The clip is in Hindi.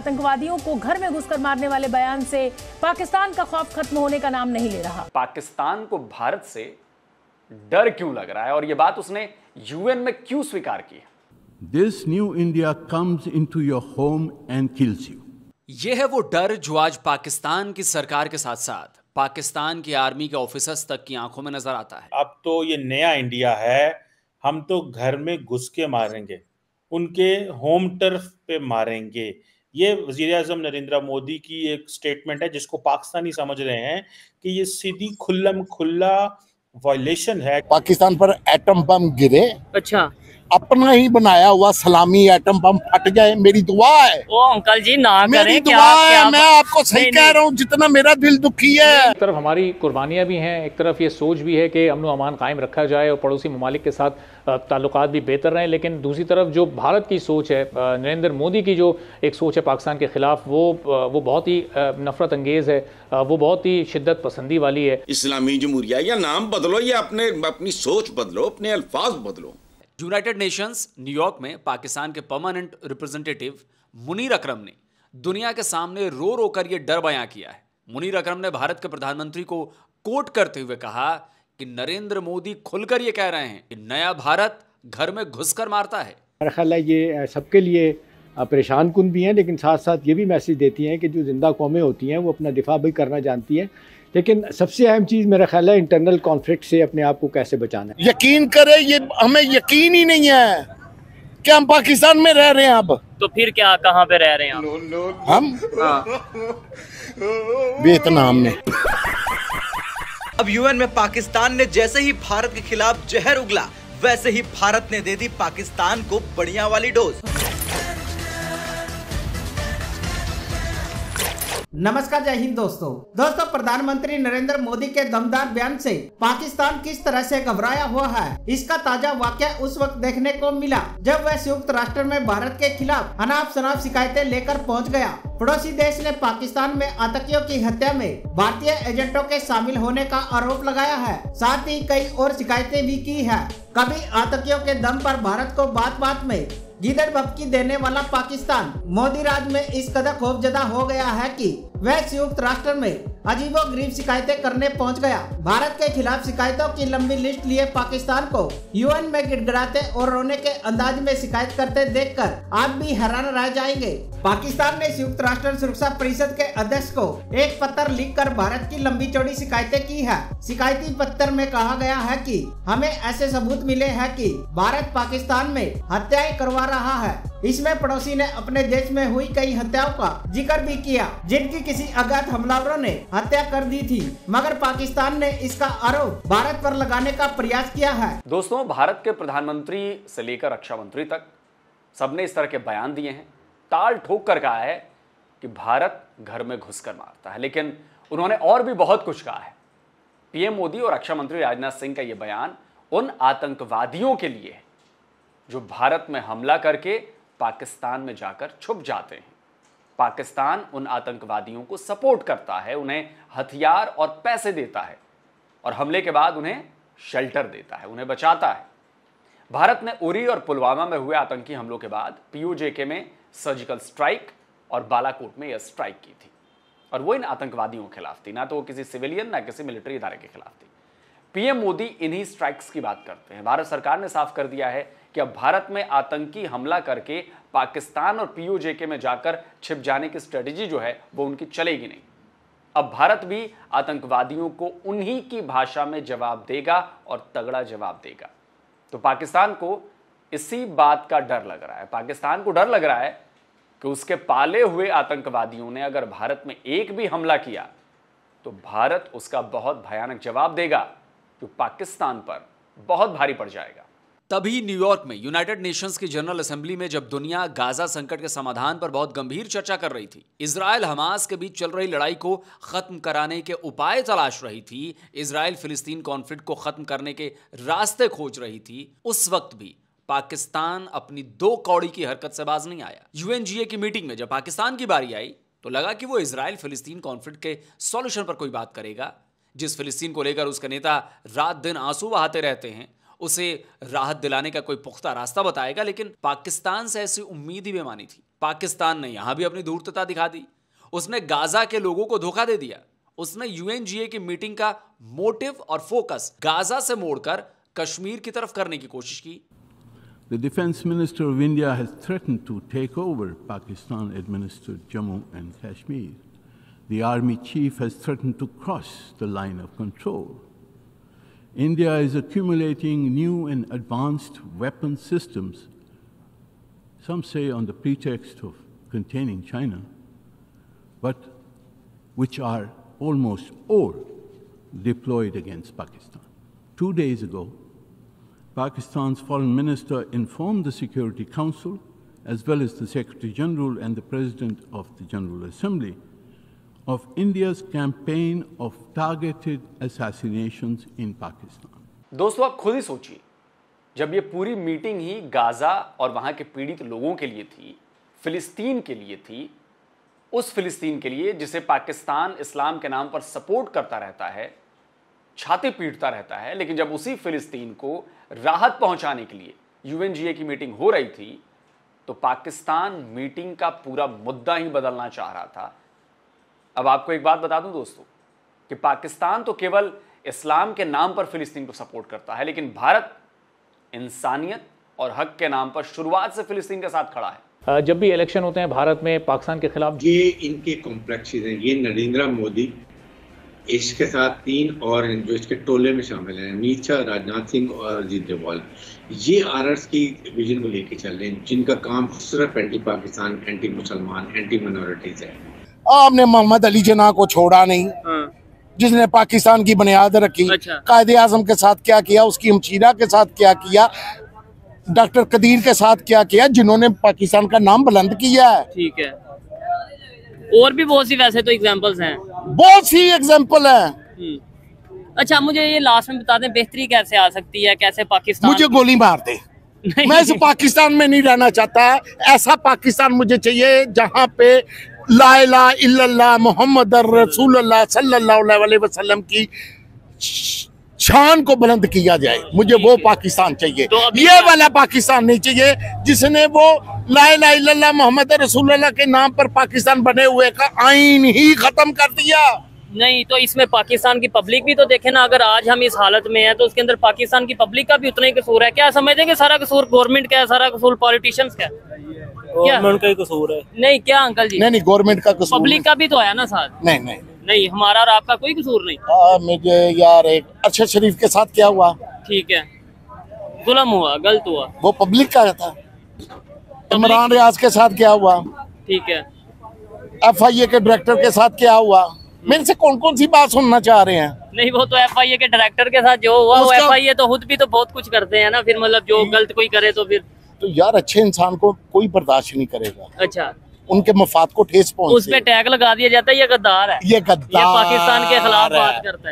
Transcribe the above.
आतंकवादियों को घर में घुसकर मारने वाले बयान से पाकिस्तान का खौफ खत्म होने का नाम नहीं ले रहा। पाकिस्तान को भारत से डर क्यों लग रहा है और यह बात उसने यूएन में क्यों स्वीकार की है? This new India comes into your home and kills you. यह है वो डर जो आज पाकिस्तान की सरकार के साथ साथ पाकिस्तान की आर्मी के ऑफिसर्स तक की आंखों में नजर आता है। अब तो ये नया इंडिया है, हम तो घर में घुस के मारेंगे, उनके होम टर्फ पे मारेंगे। ये वजीर आज़म नरेंद्र मोदी की एक स्टेटमेंट है जिसको पाकिस्तानी समझ रहे हैं कि ये सीधी खुल्लम खुल्ला वायलेशन है। पाकिस्तान पर एटम बम गिरे, अच्छा, अपना ही बनाया हुआ सलामी एटम बम फट जाए, मेरी दुआ है। ओ अंकल जी ना करें, मेरी दुआ है, मैं आपको सही कह रहा हूँ, जितना मेरा दिल दुखी है। एक तरफ हमारी कुर्बानियां भी हैं, एक तरफ ये सोच भी है कि अमन व अमान कायम रखा जाए और पड़ोसी ममालिक के साथ ताल्लुकात भी बेहतर रहें, लेकिन दूसरी तरफ जो भारत की सोच है, नरेंद्र मोदी की जो एक सोच है पाकिस्तान के खिलाफ, वो बहुत ही नफरत अंगेज़ है, वो बहुत ही शिद्दत पसंदी वाली है। इस्लामी जमहूरिया या नाम बदलो या अपनी सोच बदलो, अपने अल्फाज बदलो। यूनाइटेड नेशंस न्यूयॉर्क में पाकिस्तान के परमानेंट रिप्रेजेंटेटिव मुनीर अकरम ने दुनिया के सामने रो रो कर यह डर बयां किया है। मुनीर अकरम ने भारत के प्रधानमंत्री को कोट करते हुए कहा कि नरेंद्र मोदी खुलकर ये कह रहे हैं कि नया भारत घर में घुसकर मारता है। मेरा ख्याल है ये सबके लिए परेशान कुन भी हैं, लेकिन साथ साथ ये भी मैसेज देती हैं कि जो जिंदा कौमें होती हैं वो अपना दिफा भी करना जानती हैं, लेकिन सबसे अहम चीज़ मेरा ख्याल है इंटरनल कॉन्फ्लिक्ट से अपने आप को कैसे बचाना है। यकीन करें, ये हमें यकीन ही नहीं है कि हम पाकिस्तान में रह रहे हैं। अब तो फिर क्या, कहाँ पे रह रहे हैं हम? वियतनाम में। अब यूएन में पाकिस्तान ने जैसे ही भारत के खिलाफ जहर उगला, वैसे ही भारत ने दे दी पाकिस्तान को बढ़िया वाली डोज। नमस्कार, जय हिंद दोस्तों, प्रधानमंत्री नरेंद्र मोदी के दमदार बयान से पाकिस्तान किस तरह से घबराया हुआ है, इसका ताजा वाकया उस वक्त देखने को मिला जब वह संयुक्त राष्ट्र में भारत के खिलाफ अनाप शनाप शिकायतें लेकर पहुंच गया। पड़ोसी देश ने पाकिस्तान में आतंकियों की हत्या में भारतीय एजेंटों के शामिल होने का आरोप लगाया है, साथ ही कई और शिकायतें भी की है। कभी आतंकियों के दम पर भारत को बात बात में गीदड़ भपकी देने वाला पाकिस्तान मोदी राज में इस कदर खौफजदा हो गया है कि वह संयुक्त राष्ट्र में अजीबोगरीब शिकायतें करने पहुंच गया। भारत के खिलाफ शिकायतों की लंबी लिस्ट लिए पाकिस्तान को यूएन में गिड़गिड़ाते और रोने के अंदाज में शिकायत करते देखकर आप भी हैरान रह जाएंगे। पाकिस्तान ने संयुक्त राष्ट्र सुरक्षा परिषद के अध्यक्ष को एक पत्र लिखकर भारत की लंबी चौड़ी शिकायतें की है। शिकायती पत्र में कहा गया है कि हमें ऐसे सबूत मिले हैं कि भारत पाकिस्तान में हत्याएं करवा रहा है। इसमें पड़ोसी ने अपने देश में हुई कई हत्याओं का जिक्र भी किया, जिनकी किसी अज्ञात हमलावरों ने हत्या कर दी थी, मगर पाकिस्तान ने इसका आरोप भारत पर लगाने का प्रयास किया है। दोस्तों, भारत के प्रधानमंत्री से लेकर रक्षा मंत्री तक सबने इस तरह के बयान दिए हैं, ताल ठोक कर कहा है कि भारत घर में घुसकर मारता है, लेकिन उन्होंने और भी बहुत कुछ कहा है। पीएम मोदी और रक्षा मंत्री राजनाथ सिंह का यह बयान उन आतंकवादियों के लिए है जो भारत में हमला करके पाकिस्तान में जाकर छुप जाते हैं। पाकिस्तान उन आतंकवादियों को सपोर्ट करता है, उन्हें हथियार और पैसे देता है और हमले के बाद उन्हें शेल्टर देता है, उन्हें बचाता है। भारत ने उरी और पुलवामा में हुए आतंकी हमलों के बाद पीओजेके में सर्जिकल स्ट्राइक और बालाकोट में एयर स्ट्राइक की थी, और वो इन आतंकवादियों के खिलाफ थी, ना तो वो किसी सिविलियन ना किसी मिलिट्री इदारे के खिलाफ थी। पीएम मोदी इन्हीं स्ट्राइक्स की बात करते हैं। भारत सरकार ने साफ कर दिया है कि अब भारत में आतंकी हमला करके पाकिस्तान और पीओजेके में जाकर छिप जाने की स्ट्रेटेजी जो है वो उनकी चलेगी नहीं। अब भारत भी आतंकवादियों को उन्हीं की भाषा में जवाब देगा और तगड़ा जवाब देगा। तो पाकिस्तान को इसी बात का डर लग रहा है। पाकिस्तान को डर लग रहा है कि उसके पाले हुए आतंकवादियों ने अगर भारत में एक भी हमला किया तो भारत उसका बहुत भयानक जवाब देगा, जो पाकिस्तान पर बहुत भारी पड़ जाएगा। तभी न्यूयॉर्क में यूनाइटेड नेशंस की जनरल असेंबली में जब दुनिया गाजा संकट के समाधान पर बहुत गंभीर चर्चा कर रही थी, इजराइल हमास के बीच चल रही लड़ाई को खत्म कराने के उपाय तलाश रही थी, इजराइल फिलिस्तीन कॉन्फ्लिक्ट को खत्म करने के रास्ते खोज रही थी, उस वक्त भी पाकिस्तान अपनी दो कौड़ी की हरकत से बाज नहीं आया। यूएनजीए की मीटिंग में जब पाकिस्तान की बारी आई तो लगा कि वो इजराइल फिलिस्तीन कॉन्फ्लिक्ट के सॉल्यूशन पर कोई बात करेगा। जिस फिलिस्तीन को लेकर उसके नेता रात दिन आंसू बहाते रहते हैं, उसे राहत दिलाने का कोई पुख्ता रास्ता बताएगा, लेकिन पाकिस्तान से ऐसी उम्मीद ही बेमानी थी। पाकिस्तान ने यहां भी अपनी धूर्तता दिखा दी। उसने गाजा के लोगों को धोखा दे दिया। उसने यूएनजीए की मीटिंग का मोटिव और फोकस गाजा से मोड़कर कश्मीर की तरफ करने की कोशिश की। The Defense Minister of India has threatened to take over Pakistan-administered Jammu and Kashmir. The Army Chief has threatened to cross the line of control. India is accumulating new and advanced weapon systems, some say on the pretext of containing China, but which are almost all deployed against Pakistan. 2 days ago, Pakistan's Foreign Minister informed the Security Council, as well as the Secretary General and the President of the General Assembly, of India's campaign of targeted assassinations in Pakistan. दोस्तों, आप खुद ही सोचिए, जब ये पूरी मीटिंग ही गाजा और वहां के पीड़ित लोगों के लिए थी, फिलिस्तीन के लिए थी, उस फिलिस्तीन के लिए जिसे पाकिस्तान इस्लाम के नाम पर सपोर्ट करता रहता है, छाती पीटता रहता है, लेकिन जब उसी फिलिस्तीन को राहत पहुंचाने के लिए यूएनजीए की मीटिंग हो रही थी, तो पाकिस्तान मीटिंग का पूरा मुद्दा ही बदलना चाह रहा था। अब आपको एक बात बता दूं दोस्तों, कि पाकिस्तान तो केवल इस्लाम के नाम पर फिलिस्तीन को सपोर्ट करता है, लेकिन भारत इंसानियत और हक के नाम पर शुरुआत से फिलिस्तीन के साथ खड़ा है। जब भी इलेक्शन होते हैं भारत में पाकिस्तान के खिलाफ, ये इनके कॉम्प्लेक्सेस हैं। ये नरेंद्र मोदी, इसके साथ 3 और जो इसके टोले में शामिल हैं, अमित शाह, राजनाथ सिंह और अजीत डोभाल, ये आरएस की विजन को लेके चल रहे हैं, जिनका काम सिर्फ एंटी पाकिस्तान, एंटी मुसलमान, एंटी माइनॉरिटीज है। आपने मोहम्मद अली जिन्ना को छोड़ा नहीं, जिसने पाकिस्तान की बुनियाद रखी। कायदे आजम के साथ क्या किया, उसकी हमशीरा के साथ क्या किया, डॉक्टर कदीर के साथ क्या किया, जिन्होंने पाकिस्तान का नाम बुलंद किया है। ठीक है, और भी बहुत सी वैसे तो एग्जांपल्स हैं, बहुत सी एग्जांपल है। अच्छा, मुझे ये लास्ट में बता दें, बेहतरी कैसे आ सकती है, कैसे पाकिस्तान मुझे गोली मार दे। मैं इस पाकिस्तान में नहीं रहना चाहता। ऐसा पाकिस्तान मुझे चाहिए जहां पे ला इलाहा इल्लल्लाह मोहम्मद रसूलुल्लाह सल्लल्लाहु अलैहि वसल्लम की शान को बुलंद किया जाए। मुझे वो पाकिस्तान चाहिए, ये वाला पाकिस्तान नहीं चाहिए जिसने वो ला इलाहा इल्लल्लाह मोहम्मद रसूलुल्लाह के नाम पर पाकिस्तान बने हुए का आईन ही खत्म कर दिया। नहीं, तो इसमें पाकिस्तान की पब्लिक भी तो देखे ना। अगर आज हम इस हालत में हैं तो उसके अंदर पाकिस्तान की पब्लिक का भी उतना ही कसूर है। क्या समझते हैं कि सारा कसूर गवर्नमेंट का है, सारा कसूर पॉलिटिशियंस का है? गवर्नमेंट का ही कसूर है? नहीं, क्या अंकल जी? नहीं, गवर्नमेंट का कसूर, पब्लिक का भी तो है ना साथ। नहीं, हमारा और आपका कोई कसूर नहीं। मुझे यार एक अरशद शरीफ के साथ क्या हुआ? ठीक है, जुल्म हुआ, गलत हुआ, वो पब्लिक का था। इमरान रियाज के साथ क्या हुआ? ठीक है। FIA के डायरेक्टर के साथ क्या हुआ? मेरे से कौन कौन सी बात सुनना चाह रहे हैं? नहीं, वो तो FIA के डायरेक्टर के साथ जो हुआ, वो FIA तो खुद भी तो बहुत कुछ करते हैं ना। फिर मतलब जो गलत कोई करे तो फिर तो यार अच्छे इंसान को कोई बर्दाश्त नहीं करेगा। अच्छा, उनके मफाद को ठेस पहुंचे। उस पे टैग लगा दिया जाता है ये गद्दार है, ये गद्दार ये पाकिस्तान के खिलाफ बात करता है।